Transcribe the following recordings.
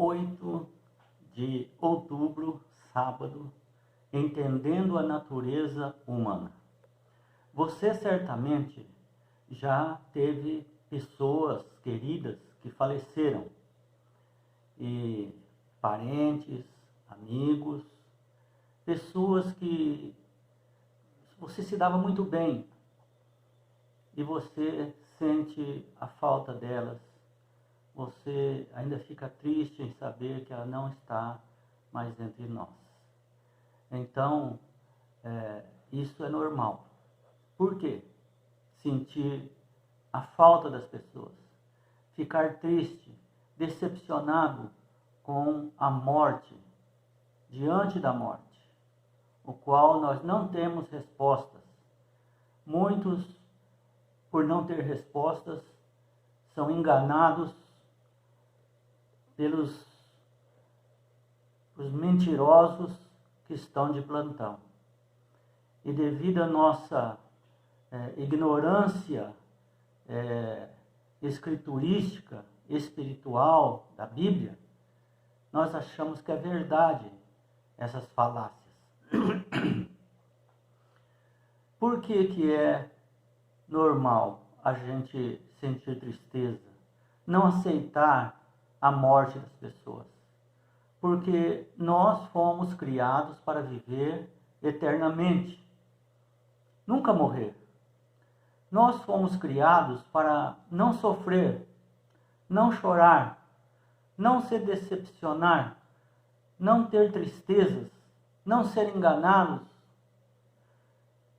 8 de outubro, sábado, entendendo a natureza humana. Você certamente já teve pessoas queridas que faleceram, e parentes, amigos, pessoas que você se dava muito bem e você sente a falta delas. Você ainda fica triste em saber que ela não está mais entre nós. Então, isso é normal. Por quê? Sentir a falta das pessoas, ficar triste, decepcionado com a morte, diante da morte, o qual nós não temos respostas. Muitos, por não ter respostas, são enganados pelos mentirosos que estão de plantão. E devido à nossa ignorância escriturística, espiritual da Bíblia, nós achamos que é verdade essas falácias. Por que é normal a gente sentir tristeza, não aceitar a morte das pessoas? Porque nós fomos criados para viver eternamente, nunca morrer. Nós fomos criados para não sofrer, não chorar, não se decepcionar, não ter tristezas, não ser enganados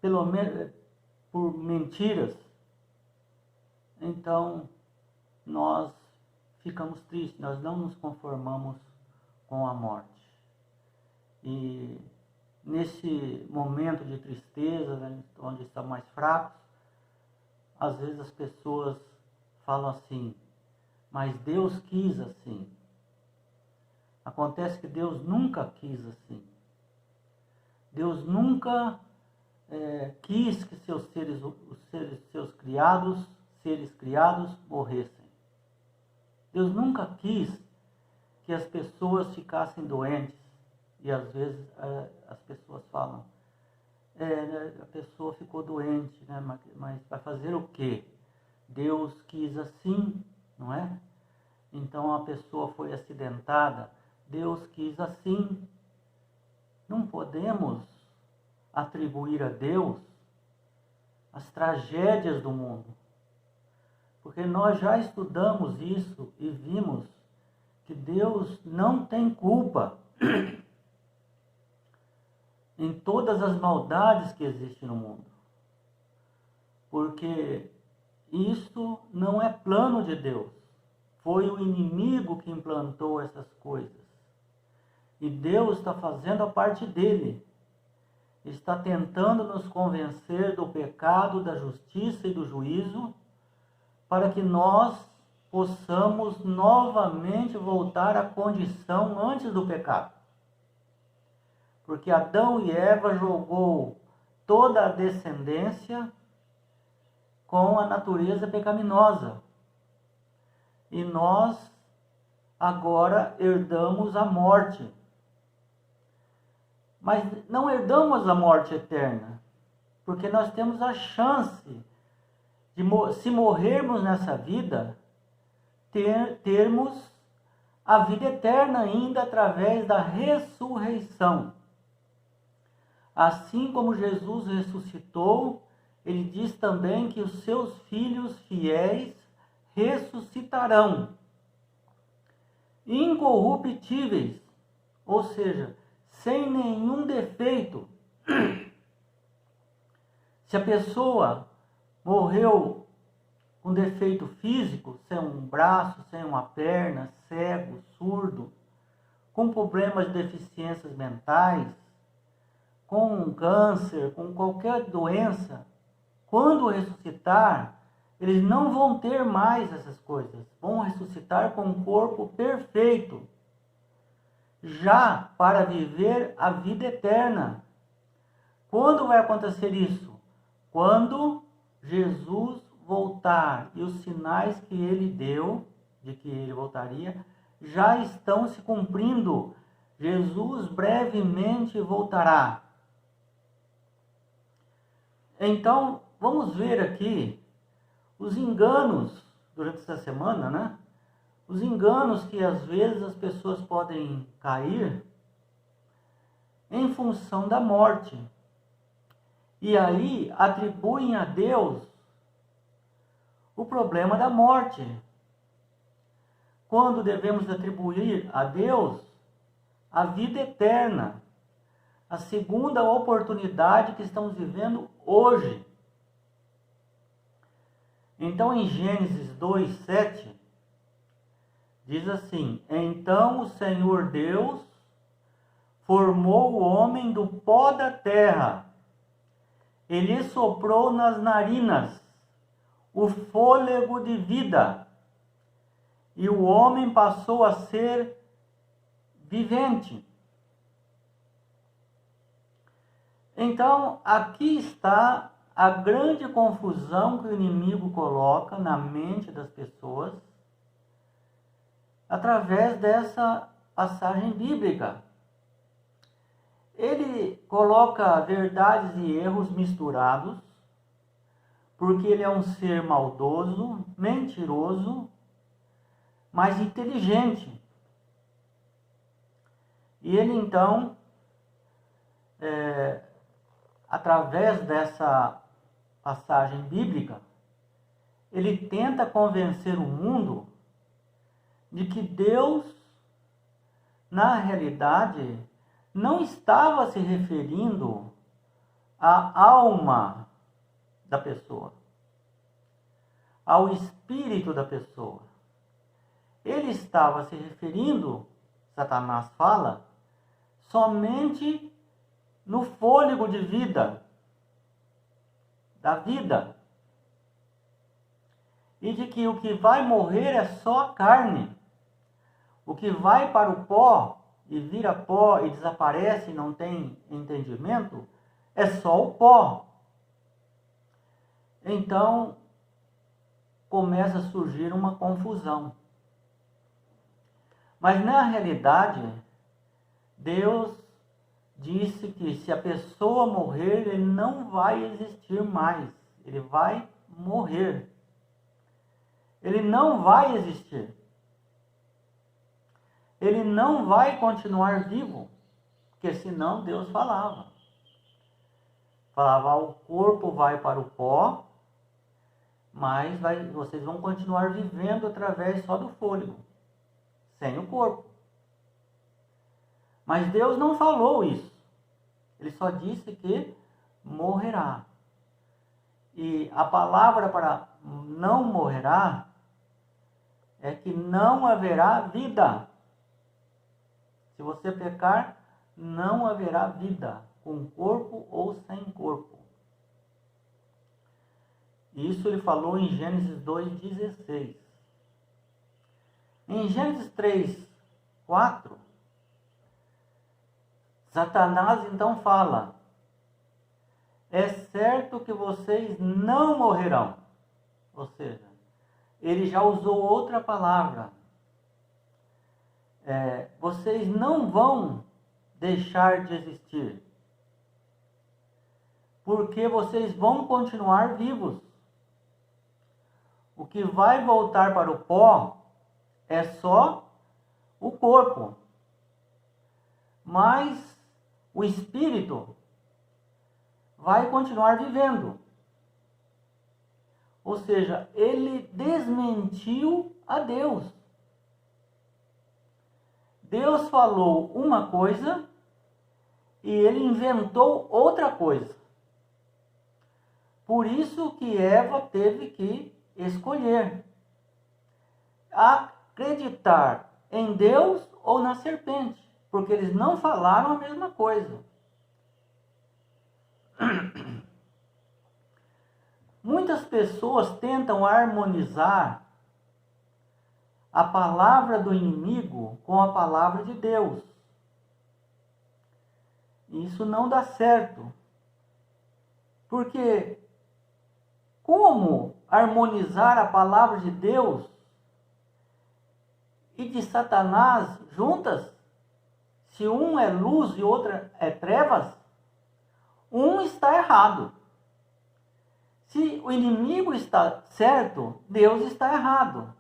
pelo menos por mentiras. Então, nós ficamos tristes, nós não nos conformamos com a morte. E nesse momento de tristeza, né, onde estão mais fracos, às vezes as pessoas falam assim: mas Deus quis assim. Acontece que Deus nunca quis assim. Deus nunca quis que seus seres criados morressem. Deus nunca quis que as pessoas ficassem doentes. E às vezes as pessoas falam: a pessoa ficou doente, né? Mas vai fazer o quê? Deus quis assim, não é? Então a pessoa foi acidentada, Deus quis assim. Não podemos atribuir a Deus as tragédias do mundo, porque nós já estudamos isso e vimos que Deus não tem culpa em todas as maldades que existem no mundo, porque isso não é plano de Deus. Foi o inimigo que implantou essas coisas. E Deus está fazendo a parte dele. Está tentando nos convencer do pecado, da justiça e do juízo, para que nós possamos novamente voltar à condição antes do pecado. Porque Adão e Eva jogou toda a descendência com a natureza pecaminosa. E nós agora herdamos a morte. Mas não herdamos a morte eterna, porque nós temos a chance de, se morrermos nessa vida, termos a vida eterna ainda através da ressurreição. Assim como Jesus ressuscitou, ele diz também que os seus filhos fiéis ressuscitarão, incorruptíveis, ou seja, sem nenhum defeito. Se a pessoa morreu com defeito físico, sem um braço, sem uma perna, cego, surdo, com problemas de deficiências mentais, com um câncer, com qualquer doença, quando ressuscitar, eles não vão ter mais essas coisas. Vão ressuscitar com um corpo perfeito, já para viver a vida eterna. Quando vai acontecer isso? Quando Jesus voltar e os sinais que ele deu, de que ele voltaria, já estão se cumprindo. Jesus brevemente voltará. Então, vamos ver aqui os enganos durante essa semana, né? Os enganos que às vezes as pessoas podem cair em função da morte. E aí atribuem a Deus o problema da morte, quando devemos atribuir a Deus a vida eterna, a segunda oportunidade que estamos vivendo hoje. Então, em Gênesis 2:7, diz assim: Então o Senhor Deus formou o homem do pó da terra, ele soprou nas narinas o fôlego de vida, e o homem passou a ser vivente. Então, aqui está a grande confusão que o inimigo coloca na mente das pessoas através dessa passagem bíblica. Ele coloca verdades e erros misturados, porque ele é um ser maldoso, mentiroso, mas inteligente. E ele então, através dessa passagem bíblica, ele tenta convencer o mundo de que Deus, na realidade, não estava se referindo à alma da pessoa, ao espírito da pessoa. Ele estava se referindo, Satanás fala, somente no fôlego de vida, da vida. E de que o que vai morrer é só a carne. O que vai para o pó e vira pó e desaparece e não tem entendimento, é só o pó. Então, começa a surgir uma confusão. Mas na realidade, Deus disse que se a pessoa morrer, ele não vai existir mais. Ele vai morrer. Ele não vai existir. Ele não vai continuar vivo, porque senão Deus falava. Falava, o corpo vai para o pó, mas vocês vão continuar vivendo através só do fôlego, sem o corpo. Mas Deus não falou isso. Ele só disse que morrerá. E a palavra para não morrerá é que não haverá vida. Se você pecar, não haverá vida, com corpo ou sem corpo. Isso ele falou em Gênesis 2:16. Em Gênesis 3:4, Satanás então fala: é certo que vocês não morrerão. Ou seja, ele já usou outra palavra. Vocês não vão deixar de existir, porque vocês vão continuar vivos. O que vai voltar para o pó é só o corpo, mas o espírito vai continuar vivendo. Ou seja, ele desmentiu a Deus. Deus falou uma coisa e ele inventou outra coisa. Por isso que Eva teve que escolher acreditar em Deus ou na serpente, porque eles não falaram a mesma coisa. Muitas pessoas tentam harmonizar a palavra do inimigo com a palavra de Deus. Isso não dá certo. Porque como harmonizar a palavra de Deus e de Satanás juntas? Se um é luz e outro é trevas, um está errado. Se o inimigo está certo, Deus está errado.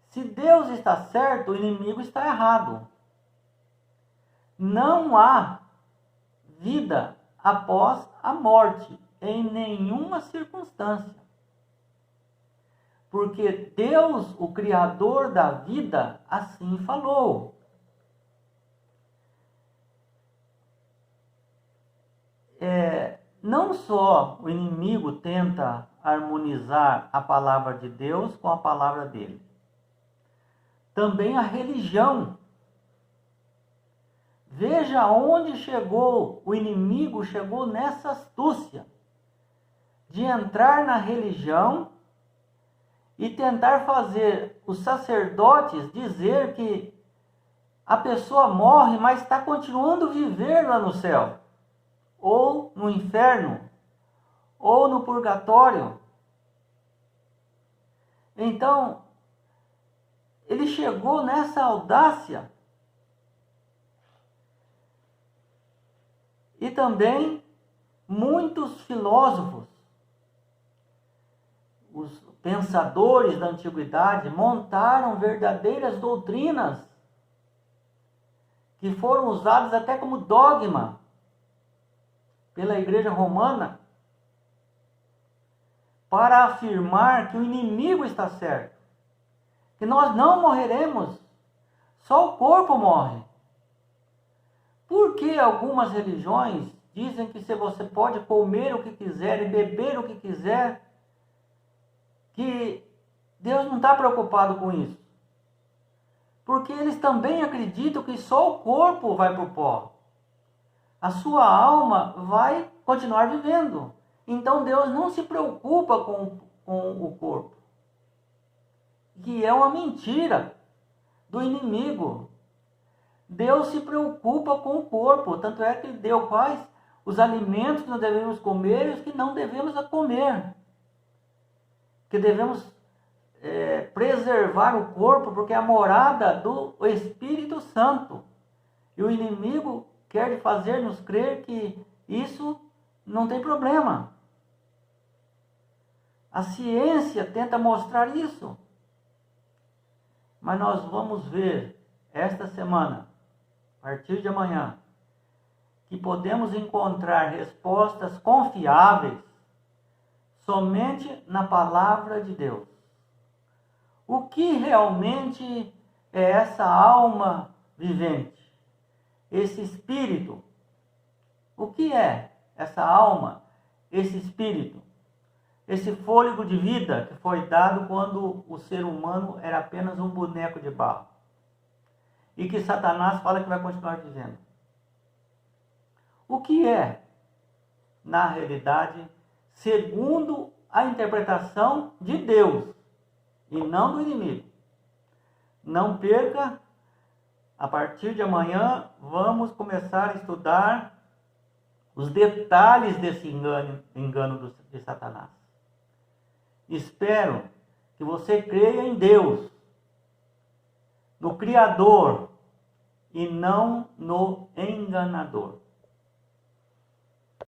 Se Deus está certo, o inimigo está errado. Não há vida após a morte, em nenhuma circunstância. Porque Deus, o Criador da vida, assim falou. Não só o inimigo tenta harmonizar a palavra de Deus com a palavra dele. Também a religião. Veja onde chegou, o inimigo chegou nessa astúcia de entrar na religião e tentar fazer os sacerdotes dizer que a pessoa morre, mas está continuando a viver lá no céu, ou no inferno, ou no purgatório. Então, ele chegou nessa audácia. E também muitos filósofos, os pensadores da antiguidade, montaram verdadeiras doutrinas que foram usadas até como dogma pela Igreja Romana para afirmar que o inimigo está certo, que nós não morreremos, só o corpo morre. Por que algumas religiões dizem que se você pode comer o que quiser e beber o que quiser, que Deus não está preocupado com isso? Porque eles também acreditam que só o corpo vai para o pó. A sua alma vai continuar vivendo. Então Deus não se preocupa com o corpo. Que é uma mentira do inimigo. Deus se preocupa com o corpo, tanto é que Deus faz os alimentos que nós devemos comer e os que não devemos comer. Que devemos preservar o corpo, porque é a morada do Espírito Santo. E o inimigo quer fazer-nos crer que isso não tem problema. A ciência tenta mostrar isso. Mas nós vamos ver esta semana, a partir de amanhã, que podemos encontrar respostas confiáveis somente na palavra de Deus. O que realmente é essa alma vivente? Esse espírito? O que é essa alma? Esse espírito? Esse fôlego de vida que foi dado quando o ser humano era apenas um boneco de barro. E que Satanás fala que vai continuar vivendo. O que é, na realidade, segundo a interpretação de Deus e não do inimigo? Não perca, a partir de amanhã vamos começar a estudar os detalhes desse engano de Satanás. Espero que você creia em Deus, no Criador, e não no enganador.